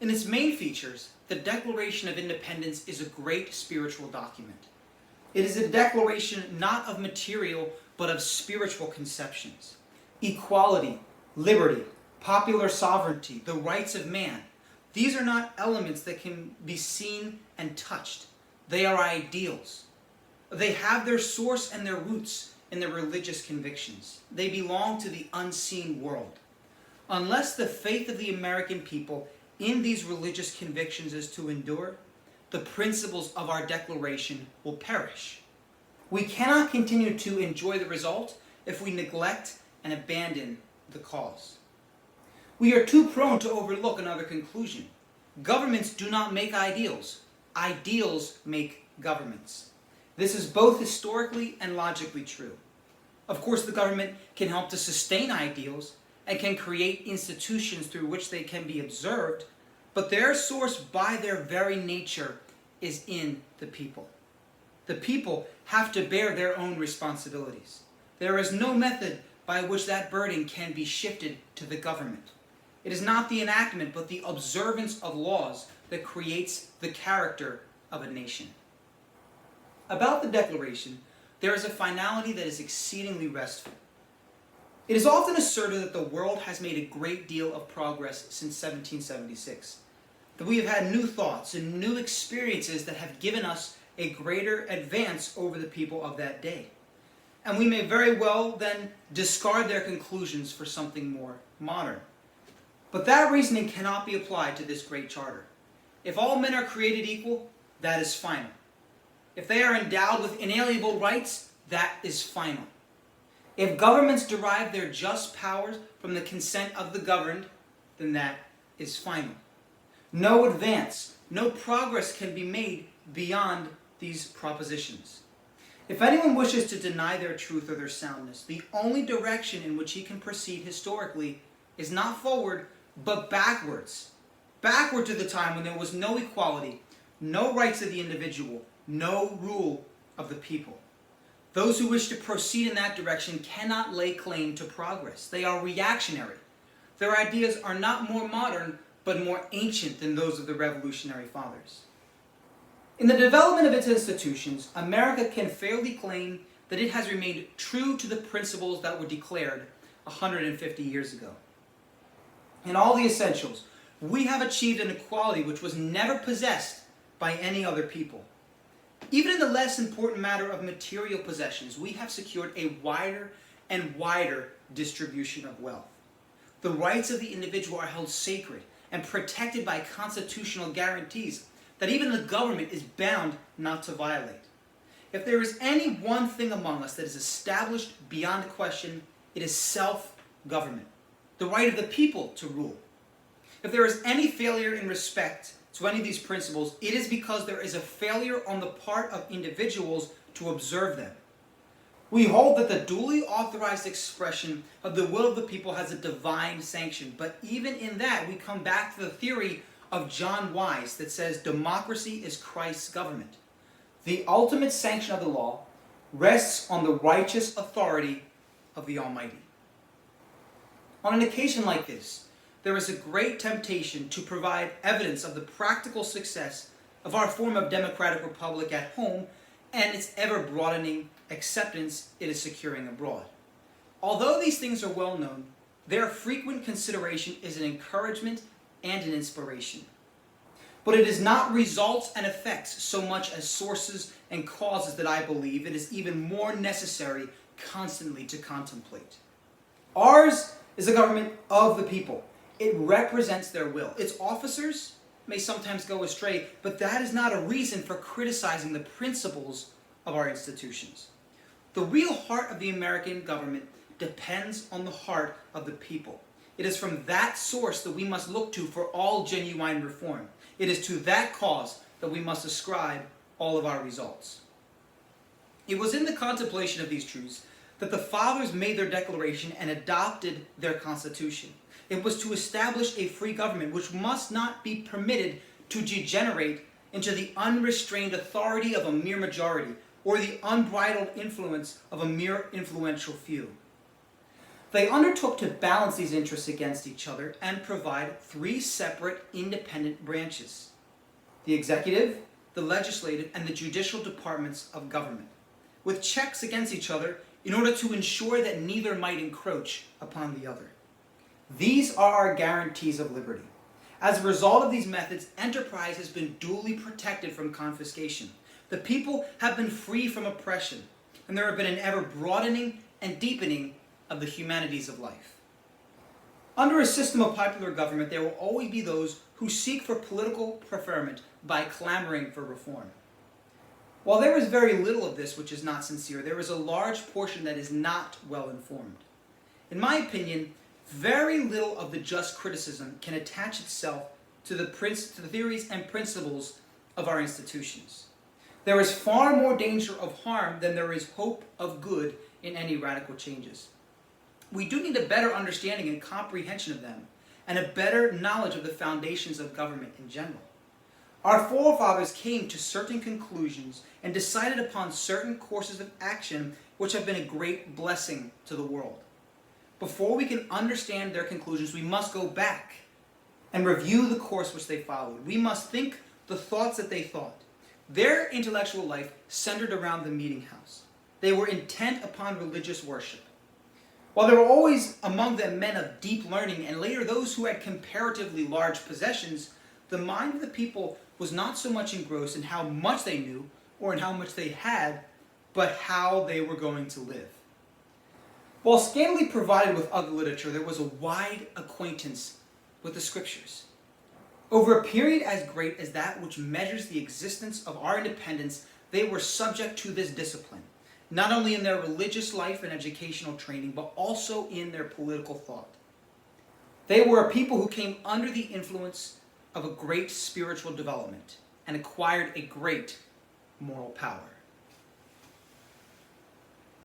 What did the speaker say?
In its main features, the Declaration of Independence is a great spiritual document. It is a declaration not of material, but of spiritual conceptions. Equality, liberty, popular sovereignty, the rights of man. These are not elements that can be seen and touched. They are ideals. They have their source and their roots in their religious convictions. They belong to the unseen world. Unless the faith of the American people in these religious convictions is to endure, the principles of our Declaration will perish. We cannot continue to enjoy the result if we neglect and abandon the cause. We are too prone to overlook another conclusion. Governments do not make ideals. Ideals make governments. This is both historically and logically true. Of course, the government can help to sustain ideals and can create institutions through which they can be observed, but their source by their very nature is in the people. The people have to bear their own responsibilities. There is no method by which that burden can be shifted to the government. It is not the enactment, but the observance of laws that creates the character of a nation. About the Declaration, there is a finality that is exceedingly restful. It is often asserted that the world has made a great deal of progress since 1776, that we have had new thoughts and new experiences that have given us a greater advance over the people of that day. And we may very well then discard their conclusions for something more modern. But that reasoning cannot be applied to this great charter. If all men are created equal, that is final. If they are endowed with inalienable rights, that is final. If governments derive their just powers from the consent of the governed, then that is final. No advance, no progress can be made beyond these propositions. If anyone wishes to deny their truth or their soundness, the only direction in which he can proceed historically is not forward, but backwards. Backward to the time when there was no equality, no rights of the individual, no rule of the people. Those who wish to proceed in that direction cannot lay claim to progress. They are reactionary. Their ideas are not more modern, but more ancient than those of the Revolutionary Fathers. In the development of its institutions, America can fairly claim that it has remained true to the principles that were declared 150 years ago. In all the essentials, we have achieved an equality which was never possessed by any other people. Even in the less important matter of material possessions, we have secured a wider and wider distribution of wealth. The rights of the individual are held sacred and protected by constitutional guarantees that even the government is bound not to violate. If there is any one thing among us that is established beyond question, it is self-government, the right of the people to rule. If there is any failure in respect to any of these principles, it is because there is a failure on the part of individuals to observe them. We hold that the duly authorized expression of the will of the people has a divine sanction, but even in that we come back to the theory of John Wise that says democracy is Christ's government. The ultimate sanction of the law rests on the righteous authority of the Almighty. On an occasion like this, there is a great temptation to provide evidence of the practical success of our form of democratic republic at home and its ever-broadening acceptance it is securing abroad. Although these things are well known, their frequent consideration is an encouragement and an inspiration. But it is not results and effects so much as sources and causes that I believe it is even more necessary constantly to contemplate. Ours is a government of the people. It represents their will. Its officers may sometimes go astray, but that is not a reason for criticizing the principles of our institutions. The real heart of the American government depends on the heart of the people. It is from that source that we must look to for all genuine reform. It is to that cause that we must ascribe all of our results. It was in the contemplation of these truths that the Fathers made their declaration and adopted their Constitution. It was to establish a free government which must not be permitted to degenerate into the unrestrained authority of a mere majority or the unbridled influence of a mere influential few. They undertook to balance these interests against each other and provide three separate independent branches: the executive, the legislative, and the judicial departments of government, with checks against each other in order to ensure that neither might encroach upon the other. These are our guarantees of liberty. As a result of these methods, enterprise has been duly protected from confiscation. The people have been free from oppression, and there have been an ever broadening and deepening of the humanities of life. Under a system of popular government, there will always be those who seek for political preferment by clamoring for reform. While there is very little of this which is not sincere, there is a large portion that is not well informed. In my opinion, very little of the just criticism can attach itself to the theories and principles of our institutions. There is far more danger of harm than there is hope of good in any radical changes. We do need a better understanding and comprehension of them, and a better knowledge of the foundations of government in general. Our forefathers came to certain conclusions and decided upon certain courses of action which have been a great blessing to the world. Before we can understand their conclusions, we must go back and review the course which they followed. We must think the thoughts that they thought. Their intellectual life centered around the meeting house. They were intent upon religious worship. While there were always among them men of deep learning, and later those who had comparatively large possessions, the mind of the people was not so much engrossed in how much they knew or in how much they had, but how they were going to live. While scantily provided with other literature, there was a wide acquaintance with the Scriptures. Over a period as great as that which measures the existence of our independence, they were subject to this discipline, not only in their religious life and educational training, but also in their political thought. They were a people who came under the influence of a great spiritual development and acquired a great moral power.